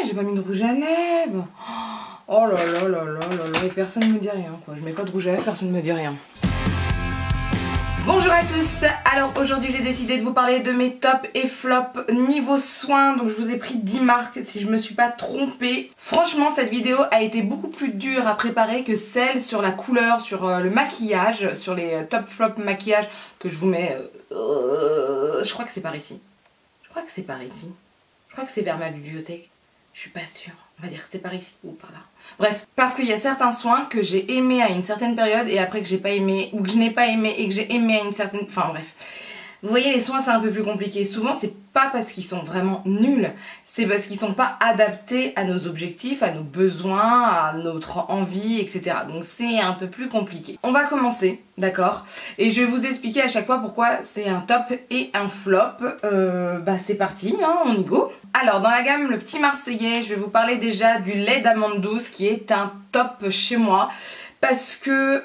j'ai pas mis de rouge à lèvres. Oh là là là là là là, et personne ne me dit rien quoi. Je mets pas de rouge à lèvres, personne ne me dit rien. Bonjour à tous, alors aujourd'hui j'ai décidé de vous parler de mes tops et flops niveau soins. Donc je vous ai pris 10 marques si je me suis pas trompée. Franchement cette vidéo a été beaucoup plus dure à préparer que celle sur la couleur, sur le maquillage, sur les top flop maquillage que je vous mets. Je crois que c'est par ici. Je crois que c'est par ici. Je crois que c'est vers ma bibliothèque. Je suis pas sûre. On va dire que c'est par ici ou par là. Bref, parce qu'il y a certains soins que j'ai aimés à une certaine période et après que j'ai pas aimé, ou que je n'ai pas aimé et que j'ai aimé à une certaine... Enfin bref. Vous voyez, les soins c'est un peu plus compliqué. Souvent c'est pas parce qu'ils sont vraiment nuls, c'est parce qu'ils sont pas adaptés à nos objectifs, à nos besoins, à notre envie, etc. Donc c'est un peu plus compliqué. On va commencer, d'accord? Et je vais vous expliquer à chaque fois pourquoi c'est un top et un flop. Bah c'est parti, hein, on y go. Alors dans la gamme le petit marseillais, je vais vous parler déjà du lait d'amande douce qui est un top chez moi. Parce que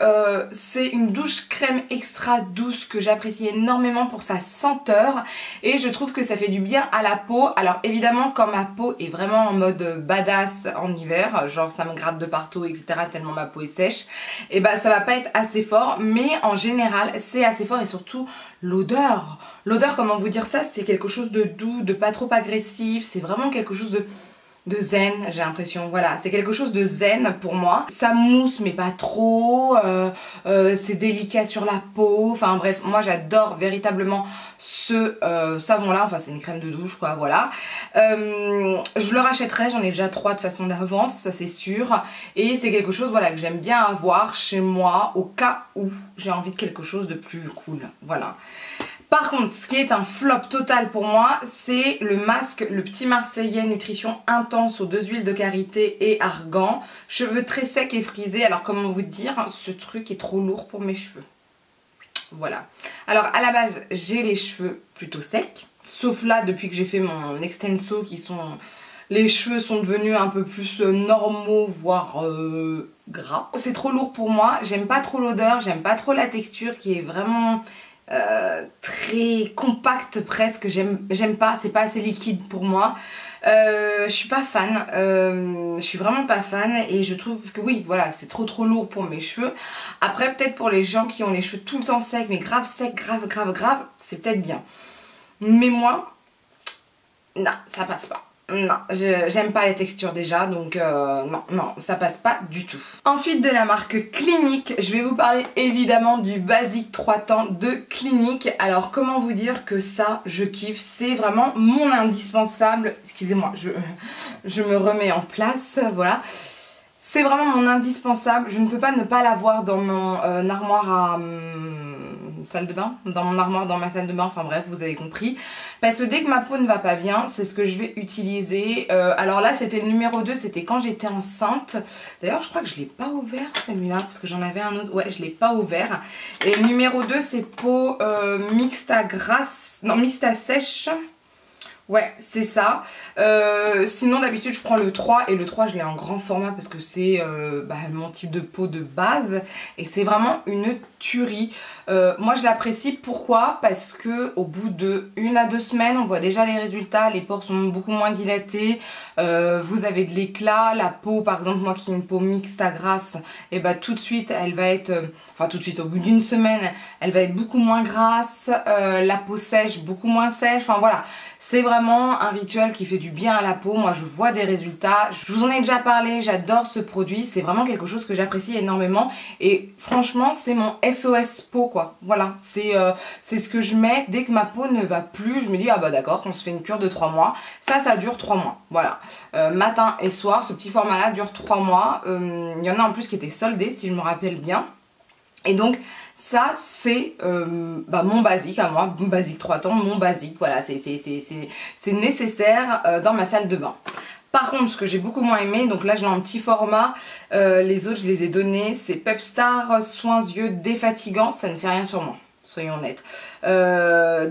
c'est une douche crème extra douce que j'apprécie énormément pour sa senteur. Et je trouve que ça fait du bien à la peau. Alors évidemment quand ma peau est vraiment en mode badass en hiver, genre ça me gratte de partout etc. tellement ma peau est sèche, et bah ça va pas être assez fort. Mais en général c'est assez fort et surtout l'odeur. L'odeur, comment vous dire ça, c'est quelque chose de doux, de pas trop agressif. C'est vraiment quelque chose de zen, j'ai l'impression, voilà, c'est quelque chose de zen pour moi. Ça mousse mais pas trop, c'est délicat sur la peau, enfin bref, moi j'adore véritablement ce savon là, enfin c'est une crème de douche quoi, voilà. Je le rachèterai, j'en ai déjà 3 de façon d'avance, ça c'est sûr, et c'est quelque chose voilà que j'aime bien avoir chez moi au cas où j'ai envie de quelque chose de plus cool, voilà. Par contre, ce qui est un flop total pour moi, c'est le masque, le petit marseillais nutrition intense aux 2 huiles de karité et argan. Cheveux très secs et frisés. Alors comment vous dire, ce truc est trop lourd pour mes cheveux. Voilà. Alors à la base, j'ai les cheveux plutôt secs. Sauf là, depuis que j'ai fait mon extenso, les cheveux sont devenus un peu plus normaux, voire gras. C'est trop lourd pour moi. J'aime pas trop l'odeur, j'aime pas trop la texture qui est vraiment... très compact presque, j'aime pas, c'est pas assez liquide pour moi. Je suis pas fan, je suis vraiment pas fan et je trouve que oui voilà c'est trop lourd pour mes cheveux. Après peut-être pour les gens qui ont les cheveux tout le temps secs mais grave secs, grave, c'est peut-être bien. Mais moi, non ça passe pas. Non, j'aime pas les textures déjà, donc non, ça passe pas du tout. Ensuite de la marque Clinique, je vais vous parler évidemment du Basique 3 temps de Clinique. Alors comment vous dire que ça, je kiffe, c'est vraiment mon indispensable. Excusez-moi, je me remets en place, voilà. C'est vraiment mon indispensable, je ne peux pas ne pas l'avoir dans mon armoire à... salle de bain, dans mon armoire, dans ma salle de bain, enfin bref, vous avez compris. Parce que dès que ma peau ne va pas bien, c'est ce que je vais utiliser. Alors là, c'était le numéro 2, c'était quand j'étais enceinte. D'ailleurs, je crois que je ne l'ai pas ouvert celui-là, parce que j'en avais un autre. Ouais, je ne l'ai pas ouvert. Et le numéro 2, c'est peau mixta grasse, non, mixta sèche. Ouais, c'est ça. Sinon, d'habitude, je prends le 3 et le 3, je l'ai en grand format parce que c'est mon type de peau de base et c'est vraiment une tuerie. Moi, je l'apprécie. Pourquoi? Parce que au bout de 1 à 2 semaines, on voit déjà les résultats. Les pores sont beaucoup moins dilatés. Vous avez de l'éclat. La peau, par exemple, moi qui ai une peau mixte à grasse, et bah tout de suite, elle va être... Enfin, tout de suite, au bout d'1 semaine, elle va être beaucoup moins grasse. La peau sèche, beaucoup moins sèche. Enfin, voilà. C'est vraiment un rituel qui fait du bien à la peau. Moi je vois des résultats. Je vous en ai déjà parlé, j'adore ce produit. C'est vraiment quelque chose que j'apprécie énormément. Et franchement c'est mon SOS peau quoi. Voilà, c'est ce que je mets dès que ma peau ne va plus. Je me dis ah bah d'accord, on se fait une cure de 3 mois. Ça dure 3 mois. Voilà. Matin et soir, ce petit format là dure 3 mois. Il y en a en plus qui étaient soldés si je me rappelle bien. Et donc ça c'est mon basique à moi, mon basique 3 temps, mon basique, voilà, c'est nécessaire dans ma salle de bain. Par contre, ce que j'ai beaucoup moins aimé, donc là je l'ai en petit format, les autres je les ai donnés, c'est Pepstar Soins Yeux Défatigant, ça ne fait rien sur moi, soyons honnêtes.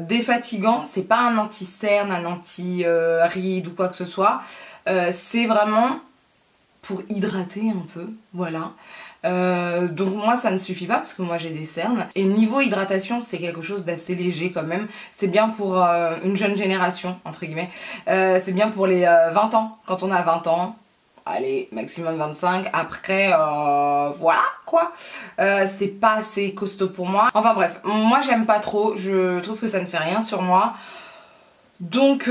Défatigant, c'est pas un anti-cerne, un anti-ride ou quoi que ce soit, c'est vraiment pour hydrater un peu, voilà. Donc moi ça ne suffit pas parce que moi j'ai des cernes. Et niveau hydratation c'est quelque chose d'assez léger quand même. C'est bien pour une jeune génération entre guillemets. C'est bien pour les 20 ans. Quand on a 20 ans, allez maximum 25. Après voilà quoi. C'est pas assez costaud pour moi. Enfin bref, moi j'aime pas trop. Je trouve que ça ne fait rien sur moi. Donc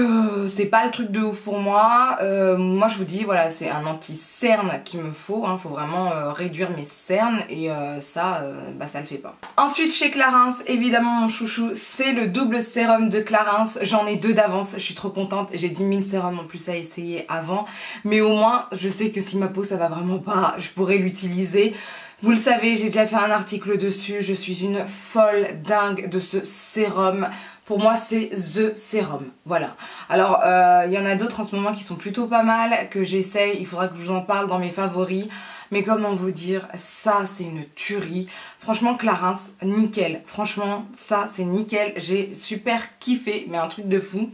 c'est pas le truc de ouf pour moi. Moi je vous dis voilà, c'est un anti-cerne qu'il me faut, hein. Faut vraiment réduire mes cernes et ça le fait pas. Ensuite chez Clarins, évidemment mon chouchou c'est le double sérum de Clarins. J'en ai 2 d'avance, je suis trop contente. J'ai 10 000 sérums en plus à essayer avant, mais au moins je sais que si ma peau ça va vraiment pas, je pourrais l'utiliser. Vous le savez, j'ai déjà fait un article dessus, je suis une folle dingue de ce sérum. Pour moi c'est THE sérum, voilà. Alors il y en a d'autres en ce moment qui sont plutôt pas mal, que j'essaye, il faudra que je vous en parle dans mes favoris. Mais comment vous dire, ça c'est une tuerie. Franchement Clarins, nickel. Franchement ça c'est nickel, j'ai super kiffé, mais un truc de fou.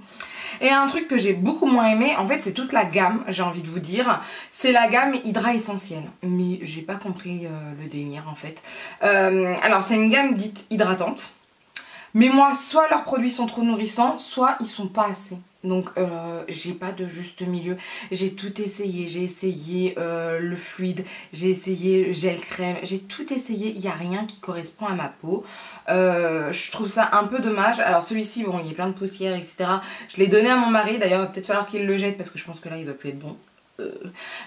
Et un truc que j'ai beaucoup moins aimé, en fait c'est toute la gamme, j'ai envie de vous dire, c'est la gamme Hydra Essentiel. Mais j'ai pas compris le délire en fait. Alors c'est une gamme dite hydratante. Mais moi, soit leurs produits sont trop nourrissants, soit ils sont pas assez. Donc j'ai pas de juste milieu. J'ai tout essayé. J'ai essayé le fluide, j'ai essayé le gel crème, j'ai tout essayé. Il n'y a rien qui correspond à ma peau. Je trouve ça un peu dommage. Alors celui-ci, bon, il y a plein de poussière, etc. Je l'ai donné à mon mari. D'ailleurs, il va peut-être falloir qu'il le jette parce que je pense que là, il doit plus être bon.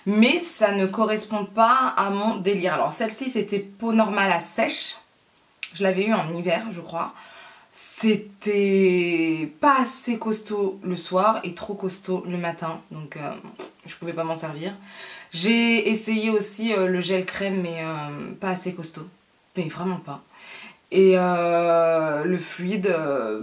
Mais ça ne correspond pas à mon délire. Alors celle-ci, c'était peau normale à sèche. Je l'avais eu en hiver, je crois. C'était pas assez costaud le soir et trop costaud le matin, donc je pouvais pas m'en servir. J'ai essayé aussi le gel crème, mais pas assez costaud, mais vraiment pas. Et le fluide,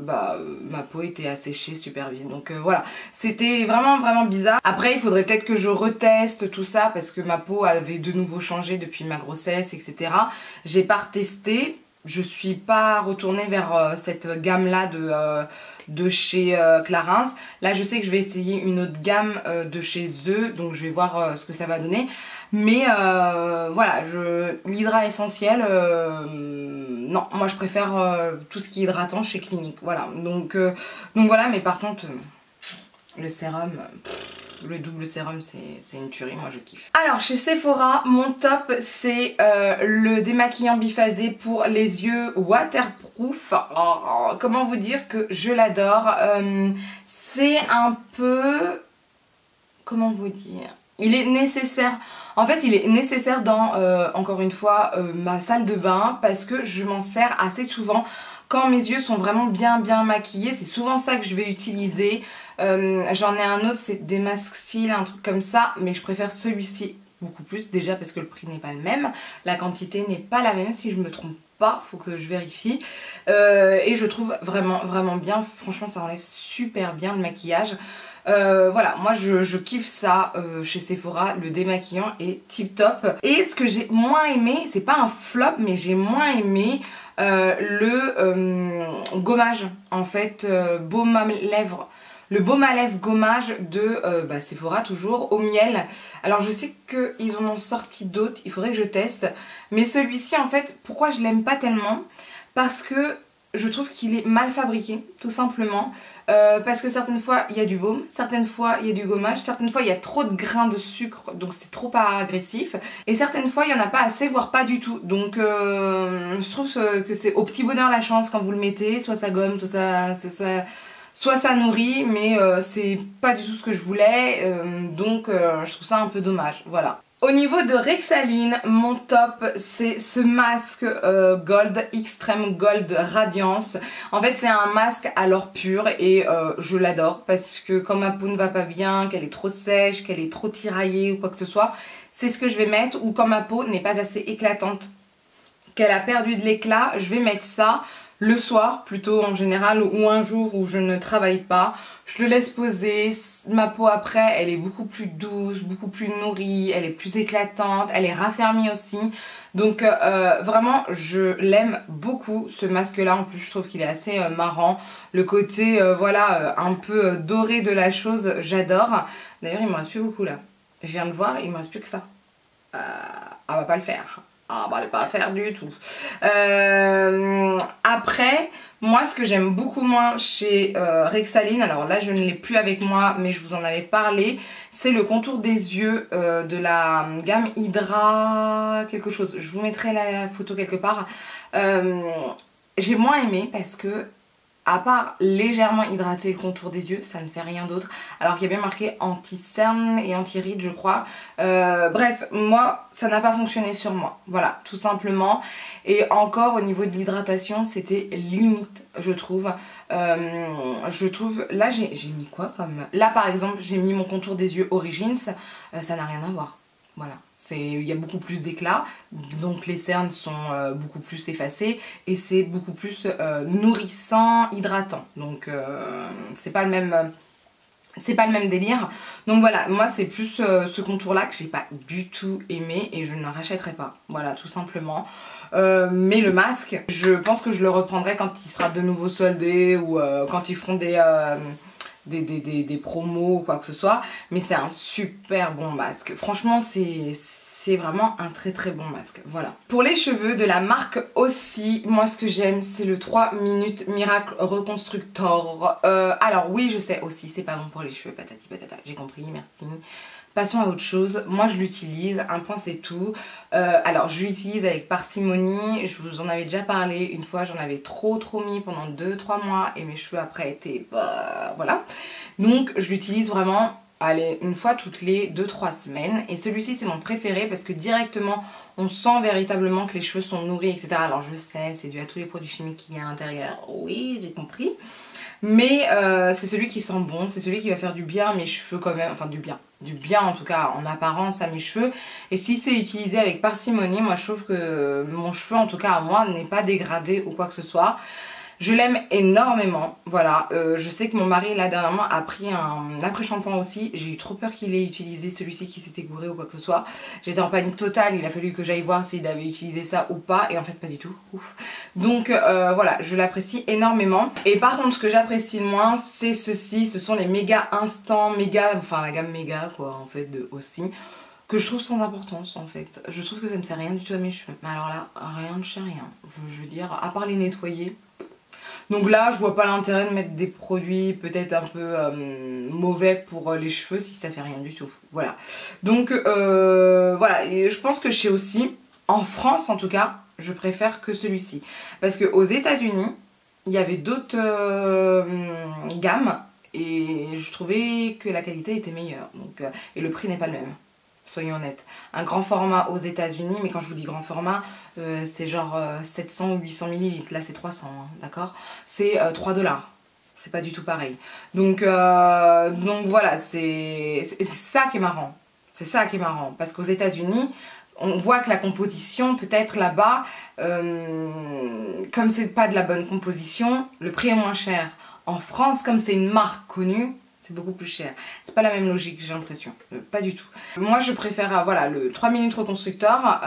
ma peau était asséchée super vite, donc voilà, c'était vraiment bizarre. Après il faudrait peut-être que je reteste tout ça parce que ma peau avait de nouveau changé depuis ma grossesse, etc. J'ai pas retesté. Je suis pas retournée vers cette gamme là de chez Clarins. Là je sais que je vais essayer une autre gamme de chez eux, donc je vais voir ce que ça va donner. Mais voilà, l'Hydra Essentiel, non, moi je préfère tout ce qui est hydratant chez Clinique. Voilà, donc voilà, mais par contre le sérum... Le double sérum c'est une tuerie, moi je kiffe. Alors chez Sephora, mon top c'est le démaquillant biphasé pour les yeux waterproof. Comment vous dire que je l'adore. C'est un peu... Comment vous dire, il est nécessaire. En fait il est nécessaire dans, encore une fois, ma salle de bain parce que je m'en sers assez souvent. Quand mes yeux sont vraiment bien maquillés, c'est souvent ça que je vais utiliser. J'en ai un autre, c'est des masques cils, un truc comme ça, mais je préfère celui-ci beaucoup plus, déjà parce que le prix n'est pas le même, la quantité n'est pas la même si je me trompe pas, faut que je vérifie. Et je trouve vraiment bien, franchement ça enlève super bien le maquillage. Voilà, moi je kiffe ça chez Sephora, le démaquillant est tip top. Et ce que j'ai moins aimé, c'est pas un flop, mais j'ai moins aimé le gommage, en fait, baume à lèvres. Le baume à lèvres gommage de Sephora, toujours au miel. Alors je sais qu'ils en ont sorti d'autres, il faudrait que je teste. Mais celui-ci en fait, pourquoi je l'aime pas tellement? Parce que je trouve qu'il est mal fabriqué, tout simplement. Parce que certaines fois il y a du baume, certaines fois il y a du gommage, certaines fois il y a trop de grains de sucre, donc c'est trop agressif. Et certaines fois il n'y en a pas assez, voire pas du tout. Donc je trouve que c'est au petit bonheur la chance quand vous le mettez, soit ça gomme, soit ça nourrit, mais c'est pas du tout ce que je voulais, donc je trouve ça un peu dommage, voilà. Au niveau de Rexaline, mon top c'est ce masque Gold, Extreme Gold Radiance. En fait c'est un masque à l'or pur et je l'adore parce que quand ma peau ne va pas bien, qu'elle est trop sèche, qu'elle est trop tiraillée ou quoi que ce soit, c'est ce que je vais mettre. Ou quand ma peau n'est pas assez éclatante, qu'elle a perdu de l'éclat, je vais mettre ça. Le soir plutôt en général, ou un jour où je ne travaille pas, je le laisse poser. Ma peau après elle est beaucoup plus douce, beaucoup plus nourrie, elle est plus éclatante, elle est raffermie aussi. Donc vraiment je l'aime beaucoup ce masque là, en plus je trouve qu'il est assez marrant. Le côté voilà un peu doré de la chose, j'adore. D'ailleurs il me reste plus beaucoup là, je viens de voir, il me reste plus que ça. On va pas le faire. Ah bah elle est pas à faire du tout. Après, moi ce que j'aime beaucoup moins chez Rexaline, alors là je ne l'ai plus avec moi mais je vous en avais parlé, c'est le contour des yeux de la gamme Hydra quelque chose. Je vous mettrai la photo quelque part. J'ai moins aimé parce que à part légèrement hydrater le contour des yeux, ça ne fait rien d'autre. Alors qu'il y a bien marqué anti-cerne et anti-rides je crois. Bref, moi ça n'a pas fonctionné sur moi. Voilà, tout simplement. Et encore au niveau de l'hydratation, c'était limite je trouve. Là j'ai mis quoi comme... Là par exemple j'ai mis mon contour des yeux Origins, ça n'a rien à voir. Voilà, il y a beaucoup plus d'éclat, donc les cernes sont beaucoup plus effacées et c'est beaucoup plus nourrissant, hydratant. Donc c'est pas le même délire. Donc voilà, moi c'est plus ce contour là que j'ai pas du tout aimé et je ne le rachèterai pas. Voilà, tout simplement. Mais le masque, je pense que je le reprendrai quand il sera de nouveau soldé ou quand ils feront des promos ou quoi que ce soit, mais c'est un super bon masque. Franchement c'est vraiment un très très bon masque. Voilà. Pour les cheveux de la marque aussi, moi ce que j'aime c'est le 3 minutes Miracle Reconstructor. Alors oui je sais aussi c'est pas bon pour les cheveux, patati patata, j'ai compris, merci. Passons à autre chose, moi je l'utilise, un point c'est tout. Alors je l'utilise avec parcimonie, je vous en avais déjà parlé, une fois j'en avais trop mis pendant 2-3 mois et mes cheveux après étaient... voilà. Donc je l'utilise vraiment, allez, une fois toutes les 2-3 semaines. Et celui-ci c'est mon préféré parce que directement on sent véritablement que les cheveux sont nourris, etc. Alors je sais, c'est dû à tous les produits chimiques qu'il y a à l'intérieur, oui j'ai compris. Mais c'est celui qui sent bon, c'est celui qui va faire du bien à mes cheveux quand même, enfin du bien en tout cas en apparence à mes cheveux. Et si c'est utilisé avec parcimonie, moi je trouve que mon cheveu en tout cas à moi n'est pas dégradé ou quoi que ce soit. Je l'aime énormément, voilà. Je sais que mon mari là dernièrement a pris un après-shampoing aussi. J'ai eu trop peur qu'il ait utilisé celui-ci qui s'était gouré ou quoi que ce soit. J'étais en panique totale, il a fallu que j'aille voir s'il avait utilisé ça ou pas. Et en fait pas du tout, ouf. Donc voilà, je l'apprécie énormément. Et par contre ce que j'apprécie le moins c'est ceci, ce sont les méga instant, enfin la gamme méga quoi en fait aussi. Que je trouve sans importance en fait. Je trouve que ça ne fait rien du tout à mes cheveux. Mais alors là, rien de chez rien. Je veux dire, à part les nettoyer. Donc là je vois pas l'intérêt de mettre des produits peut-être un peu mauvais pour les cheveux si ça fait rien du tout. Voilà. Donc voilà, et je pense que chez aussi, en France en tout cas, je préfère que celui-ci. Parce qu'aux États-Unis, il y avait d'autres gammes et je trouvais que la qualité était meilleure. Donc, et le prix n'est pas le même. Soyons honnêtes. Un grand format aux États-Unis, mais quand je vous dis grand format, c'est genre 700 ou 800 ml. Là, c'est 300, hein, d'accord? C'est 3 $. C'est pas du tout pareil. Donc voilà, c'est ça qui est marrant. C'est ça qui est marrant. Parce qu'aux États-Unis, on voit que la composition, peut-être là-bas, comme c'est pas de la bonne composition, le prix est moins cher. En France, comme c'est une marque connue, c'est beaucoup plus cher. C'est pas la même logique, j'ai l'impression. Pas du tout. Moi, je préfère voilà, le 3 minutes Reconstructor,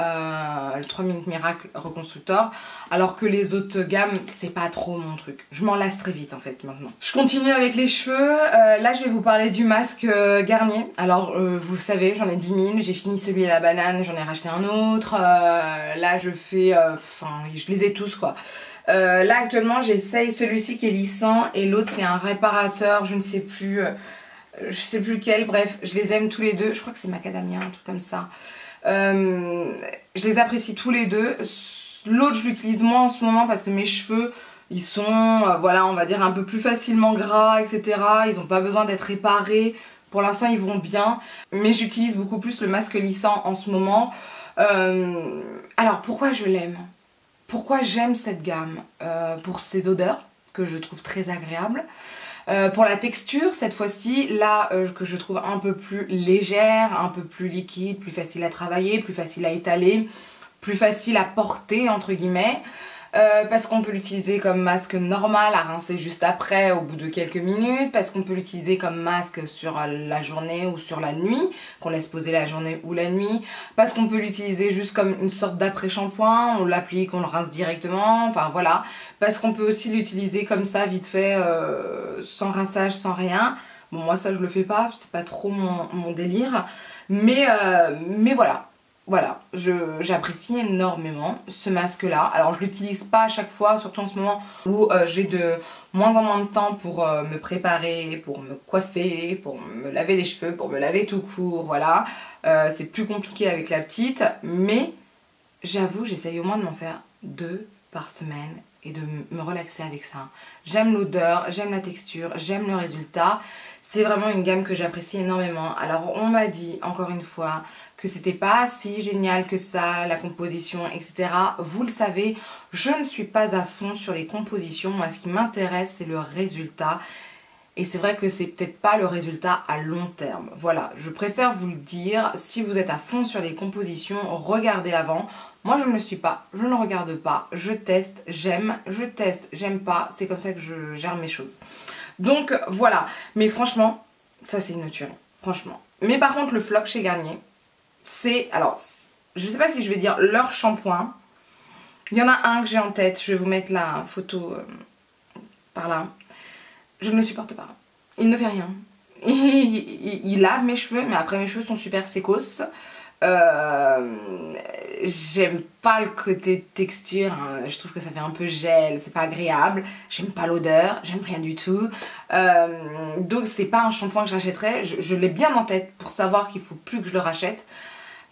le 3 minutes Miracle Reconstructor, alors que les autres gammes, c'est pas trop mon truc. Je m'en lasse très vite en fait maintenant. Je continue avec les cheveux. Là, je vais vous parler du masque Garnier. Alors, vous savez, j'en ai 10 000. J'ai fini celui à la banane, j'en ai racheté un autre. Là, je fais... Enfin, je les ai tous quoi. Là actuellement j'essaye celui-ci qui est lissant et l'autre c'est un réparateur, je ne sais plus lequel, bref je les aime tous les deux, je crois que c'est macadamia, un truc comme ça. Je les apprécie tous les deux. L'autre je l'utilise moins en ce moment parce que mes cheveux ils sont voilà on va dire un peu plus facilement gras etc, ils n'ont pas besoin d'être réparés, pour l'instant ils vont bien, mais j'utilise beaucoup plus le masque lissant en ce moment. Alors pourquoi je l'aime? Pourquoi j'aime cette gamme? Pour ses odeurs que je trouve très agréables, pour la texture cette fois-ci là que je trouve un peu plus légère, un peu plus liquide, plus facile à travailler, plus facile à étaler, plus facile à porter entre guillemets, parce qu'on peut l'utiliser comme masque normal à rincer juste après au bout de quelques minutes, parce qu'on peut l'utiliser comme masque sur la journée ou sur la nuit, qu'on laisse poser la journée ou la nuit, parce qu'on peut l'utiliser juste comme une sorte d'après-shampoing, on l'applique, on le rince directement, enfin voilà, parce qu'on peut aussi l'utiliser comme ça vite fait, sans rinçage, sans rien. Bon moi ça je le fais pas, c'est pas trop mon délire, mais voilà. Voilà, j'apprécie énormément ce masque là. Alors je l'utilise pas à chaque fois, surtout en ce moment où j'ai de moins en moins de temps pour me préparer, pour me coiffer, pour me laver les cheveux, pour me laver tout court, voilà. C'est plus compliqué avec la petite, mais j'avoue j'essaye au moins de m'en faire 2 par semaine et de me relaxer avec ça. J'aime l'odeur, j'aime la texture, j'aime le résultat. C'est vraiment une gamme que j'apprécie énormément. Alors on m'a dit encore une fois que c'était pas si génial que ça, la composition, etc. Vous le savez, je ne suis pas à fond sur les compositions. Moi, ce qui m'intéresse, c'est le résultat. Et c'est vrai que c'est peut-être pas le résultat à long terme. Voilà, je préfère vous le dire. Si vous êtes à fond sur les compositions, regardez avant. Moi, je ne le suis pas, je ne regarde pas. Je teste, j'aime, je teste, j'aime pas. C'est comme ça que je gère mes choses. Donc voilà, mais franchement, ça c'est une tuerie, franchement. Mais par contre, le flop chez Garnier, c'est, alors, je sais pas si je vais dire leur shampoing. Il y en a un que j'ai en tête, je vais vous mettre la photo par là. Je ne le supporte pas. Il ne fait rien. Il lave mes cheveux, mais après mes cheveux sont super sécos. J'aime pas le côté texture, hein. Je trouve que ça fait un peu gel, c'est pas agréable. J'aime pas l'odeur, j'aime rien du tout. Donc c'est pas un shampoing que j'achèterais. Je l'ai bien en tête pour savoir qu'il faut plus que je le rachète.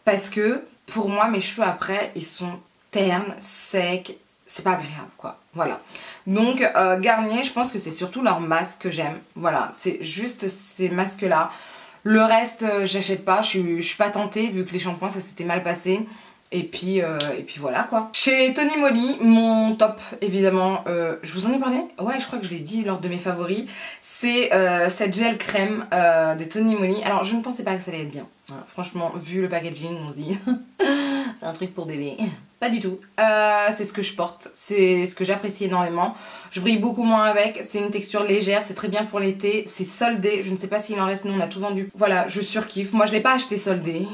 Parce que pour moi mes cheveux après ils sont ternes, secs. C'est pas agréable quoi, voilà. Donc Garnier, je pense que c'est surtout leur masque que j'aime. Voilà, c'est juste ces masques là. Le reste, j'achète pas, je suis pas tentée vu que les shampoings ça s'était mal passé. Et puis voilà quoi. Chez Tony Moly, mon top évidemment, je vous en ai parlé? Ouais, je crois que je l'ai dit lors de mes favoris. C'est cette gel crème de Tony Moly. Alors je ne pensais pas que ça allait être bien. Voilà, franchement, vu le packaging, on se dit c'est un truc pour bébé. Pas du tout. C'est ce que je porte, c'est ce que j'apprécie énormément. Je brille beaucoup moins avec, c'est une texture légère, c'est très bien pour l'été, c'est soldé, je ne sais pas s'il en reste, nous on a tout vendu. Voilà, je surkiffe. Moi je l'ai pas acheté soldé,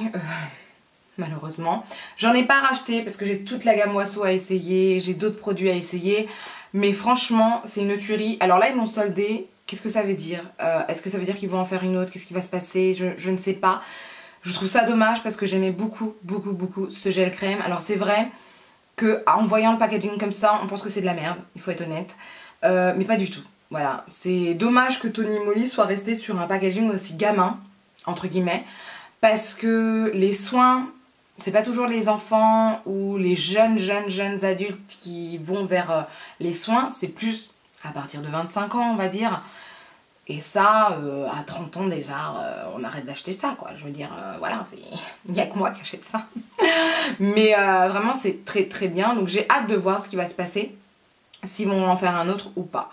malheureusement. J'en ai pas racheté parce que j'ai toute la gamme Oiseau à essayer, j'ai d'autres produits à essayer. Mais franchement, c'est une tuerie. Alors là ils l'ont soldé, qu'est-ce que ça veut dire? Est-ce que ça veut dire qu'ils vont en faire une autre? Qu'est-ce qui va se passer? Je ne sais pas. Je trouve ça dommage parce que j'aimais beaucoup ce gel crème. Alors c'est vrai que en voyant le packaging comme ça, on pense que c'est de la merde, il faut être honnête. Mais pas du tout. Voilà, c'est dommage que Tony Moly soit resté sur un packaging aussi gamin, entre guillemets, parce que les soins, c'est pas toujours les enfants ou les jeunes adultes qui vont vers les soins, c'est plus à partir de 25 ans on va dire. Et ça, à 30 ans déjà, on arrête d'acheter ça quoi. Je veux dire, voilà, il n'y a que moi qui achète ça. Mais vraiment c'est très bien. Donc j'ai hâte de voir ce qui va se passer. S'ils vont en faire un autre ou pas.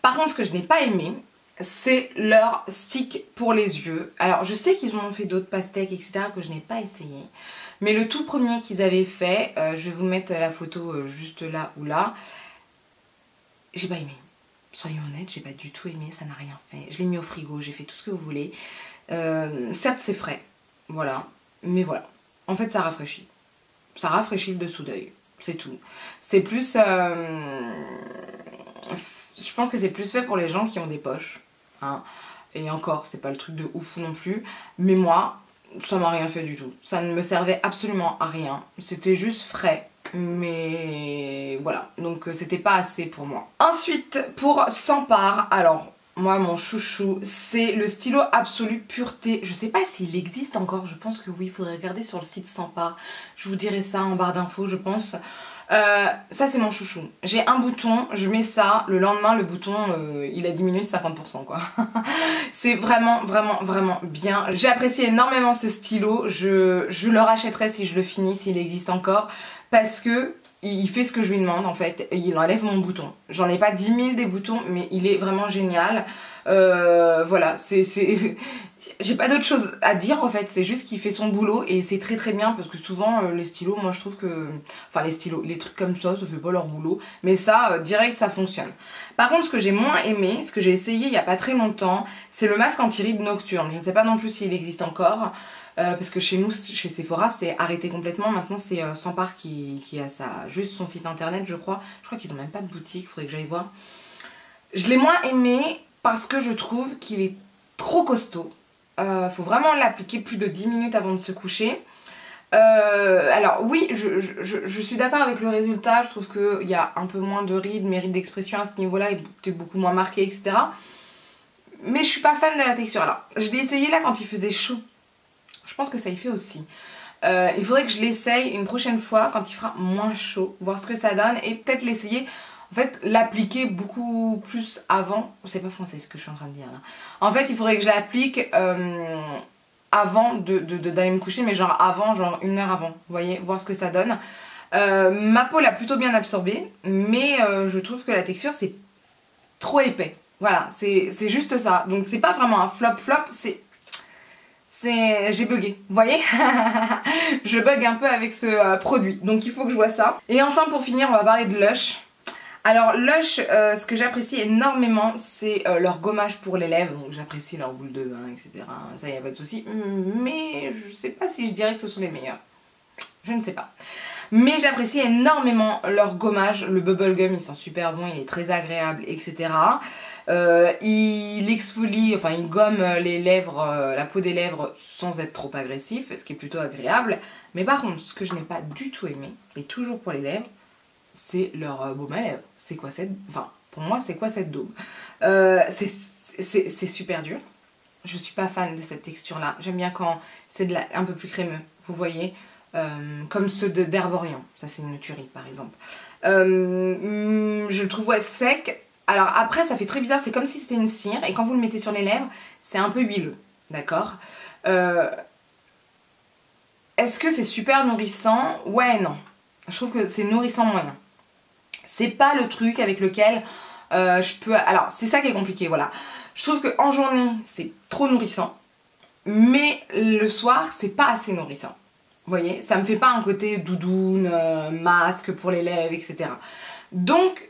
Par contre ce que je n'ai pas aimé, c'est leur stick pour les yeux. Alors je sais qu'ils ont fait d'autres pastèques etc. que je n'ai pas essayé. Mais le tout premier qu'ils avaient fait, je vais vous mettre la photo juste là ou là. J'ai pas aimé. Soyons honnêtes, j'ai pas du tout aimé, ça n'a rien fait. Je l'ai mis au frigo, j'ai fait tout ce que vous voulez. Certes c'est frais, voilà. Mais voilà, en fait ça rafraîchit. Ça rafraîchit le dessous d'œil, c'est tout. C'est plus... je pense que c'est plus fait pour les gens qui ont des poches. Hein. Et encore, c'est pas le truc de ouf non plus. Mais moi, ça m'a rien fait du tout. Ça ne me servait absolument à rien. C'était juste frais. Mais voilà, donc c'était pas assez pour moi. Ensuite, pour Sampar, alors moi mon chouchou, c'est le stylo Absolu Pureté. Je sais pas s'il existe encore, je pense que oui, il faudrait regarder sur le site Sampar. Je vous dirai ça en barre d'infos, je pense. Ça c'est mon chouchou. J'ai un bouton, je mets ça, le lendemain le bouton il a diminué de 50% quoi. C'est vraiment bien. J'ai apprécié énormément ce stylo, je le rachèterai si je le finis, s'il existe encore. Parce que il fait ce que je lui demande en fait, il enlève mon bouton. J'en ai pas 10 000 des boutons mais il est vraiment génial. Voilà, j'ai pas d'autre chose à dire en fait, c'est juste qu'il fait son boulot et c'est très bien parce que souvent les stylos, moi je trouve que... Enfin les stylos, les trucs comme ça fait pas leur boulot, mais ça, direct ça fonctionne. Par contre ce que j'ai moins aimé, ce que j'ai essayé il y a pas très longtemps, c'est le masque anti-rides nocturne. Je ne sais pas non plus s'il existe encore. Parce que chez nous, chez Sephora, c'est arrêté complètement. Maintenant, c'est Sampar qui a juste son site internet, je crois. Je crois qu'ils ont même pas de boutique, faudrait que j'aille voir. Je l'ai moins aimé parce que je trouve qu'il est trop costaud. Faut vraiment l'appliquer plus de 10 minutes avant de se coucher. Alors oui, je suis d'accord avec le résultat, je trouve qu'il y a un peu moins de rides, mes rides d'expression à ce niveau-là étaient beaucoup moins marquées, etc. Mais je suis pas fan de la texture là. Je l'ai essayé là quand il faisait chaud. Je pense que ça y fait aussi. Il faudrait que je l'essaye une prochaine fois quand il fera moins chaud, voir ce que ça donne et peut-être l'essayer. En fait, l'appliquer beaucoup plus avant. C'est pas français ce que je suis en train de dire là. En fait, il faudrait que je l'applique avant d'aller me coucher, mais genre avant, genre 1 heure avant. Vous voyez, voir ce que ça donne. Ma peau l'a plutôt bien absorbé, mais je trouve que la texture c'est trop épais. Voilà, c'est juste ça. Donc c'est pas vraiment un flop, j'ai bugué, vous voyez. Je bug un peu avec ce produit, donc il faut que je vois ça. Et enfin pour finir, on va parler de Lush. Alors Lush, ce que j'apprécie énormément, c'est leur gommage pour les lèvres. Donc j'apprécie leur boule de bain, etc. Ça y a pas de souci. Mais je sais pas si je dirais que ce sont les meilleurs. Je ne sais pas. Mais j'apprécie énormément leur gommage. Le bubblegum, ils sont super bons, il est très agréable, etc. Il exfolie, enfin il gomme les lèvres, la peau des lèvres sans être trop agressif, ce qui est plutôt agréable. Mais par contre, ce que je n'ai pas du tout aimé, et toujours pour les lèvres, c'est leur baume à lèvres. C'est quoi cette... Enfin, pour moi, c'est quoi cette daube? C'est super dur. Je suis pas fan de cette texture-là. J'aime bien quand c'est un peu plus crémeux, vous voyez. Comme ceux d'Herborian. Ça, c'est une tuerie, par exemple. Je le trouve sec. Alors après, ça fait très bizarre. C'est comme si c'était une cire. Et quand vous le mettez sur les lèvres, c'est un peu huileux. D'accord. Est-ce que c'est super nourrissant? Ouais, non. Je trouve que c'est nourrissant moyen. C'est pas le truc avec lequel je peux... Alors, c'est ça qui est compliqué, voilà. Je trouve qu'en journée, c'est trop nourrissant. Mais le soir, c'est pas assez nourrissant. Vous voyez, ça me fait pas un côté doudoune, masque pour les lèvres, etc. Donc,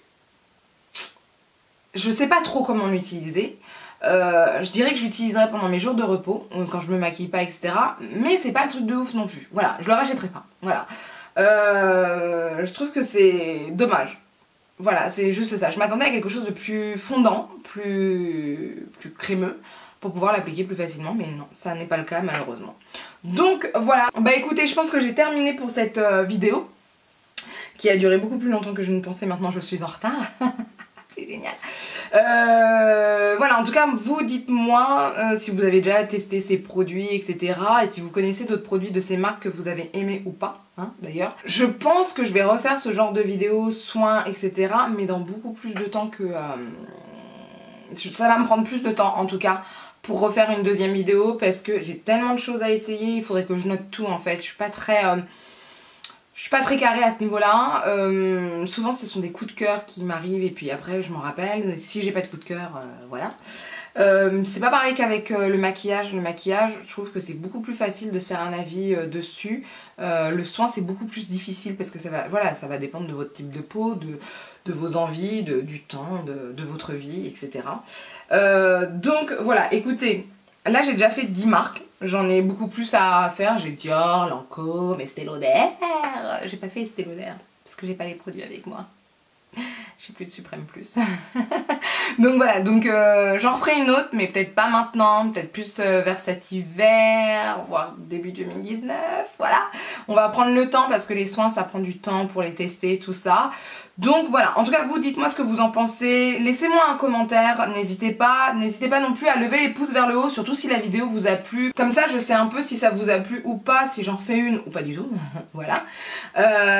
je sais pas trop comment l'utiliser. Je dirais que je l'utiliserai pendant mes jours de repos, quand je me maquille pas, etc. Mais c'est pas le truc de ouf non plus. Voilà, je le rachèterai pas. Voilà. Je trouve que c'est dommage. Voilà, c'est juste ça. Je m'attendais à quelque chose de plus fondant, plus crémeux, pour pouvoir l'appliquer plus facilement, mais non, ça n'est pas le cas malheureusement. Donc voilà, bah écoutez, je pense que j'ai terminé pour cette vidéo, qui a duré beaucoup plus longtemps que je ne pensais. Maintenant je suis en retard. C'est génial. Voilà, en tout cas, vous dites-moi si vous avez déjà testé ces produits, etc. Et si vous connaissez d'autres produits de ces marques que vous avez aimés ou pas, hein, d'ailleurs. Je pense que je vais refaire ce genre de vidéos, soins, etc. Mais dans beaucoup plus de temps que... ça va me prendre plus de temps, en tout cas, pour refaire une deuxième vidéo. Parce que j'ai tellement de choses à essayer, il faudrait que je note tout, en fait. Je suis pas très carrée à ce niveau-là. Souvent ce sont des coups de cœur qui m'arrivent et puis après je m'en rappelle. Si j'ai pas de coup de cœur, voilà. C'est pas pareil qu'avec le maquillage. Le maquillage, je trouve que c'est beaucoup plus facile de se faire un avis dessus. Le soin c'est beaucoup plus difficile parce que ça va dépendre de votre type de peau, de vos envies, du temps, de votre vie, etc. Donc voilà, écoutez, là j'ai déjà fait 10 marques. J'en ai beaucoup plus à faire. J'ai Dior, Lancôme, Estée Lauder. J'ai pas fait Estée Lauder parce que j'ai pas les produits avec moi. J'ai plus de Suprême Plus. Donc voilà, donc j'en referai une autre, mais peut-être pas maintenant, peut-être plus vers cet hiver, voire début 2019, voilà. On va prendre le temps parce que les soins ça prend du temps pour les tester, tout ça. Donc voilà, en tout cas vous dites-moi ce que vous en pensez, laissez-moi un commentaire, n'hésitez pas non plus à lever les pouces vers le haut, surtout si la vidéo vous a plu. Comme ça je sais un peu si ça vous a plu ou pas, si j'en refais une ou pas du tout, voilà.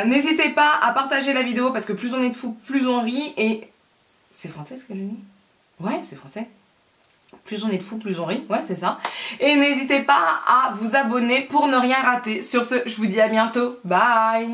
N'hésitez pas à partager la vidéo parce que plus on est de fous, plus on rit et... C'est français ce que je dis? Ouais, c'est français. Plus on est de fous, plus on rit, ouais c'est ça. Et n'hésitez pas à vous abonner pour ne rien rater. Sur ce, je vous dis à bientôt, bye!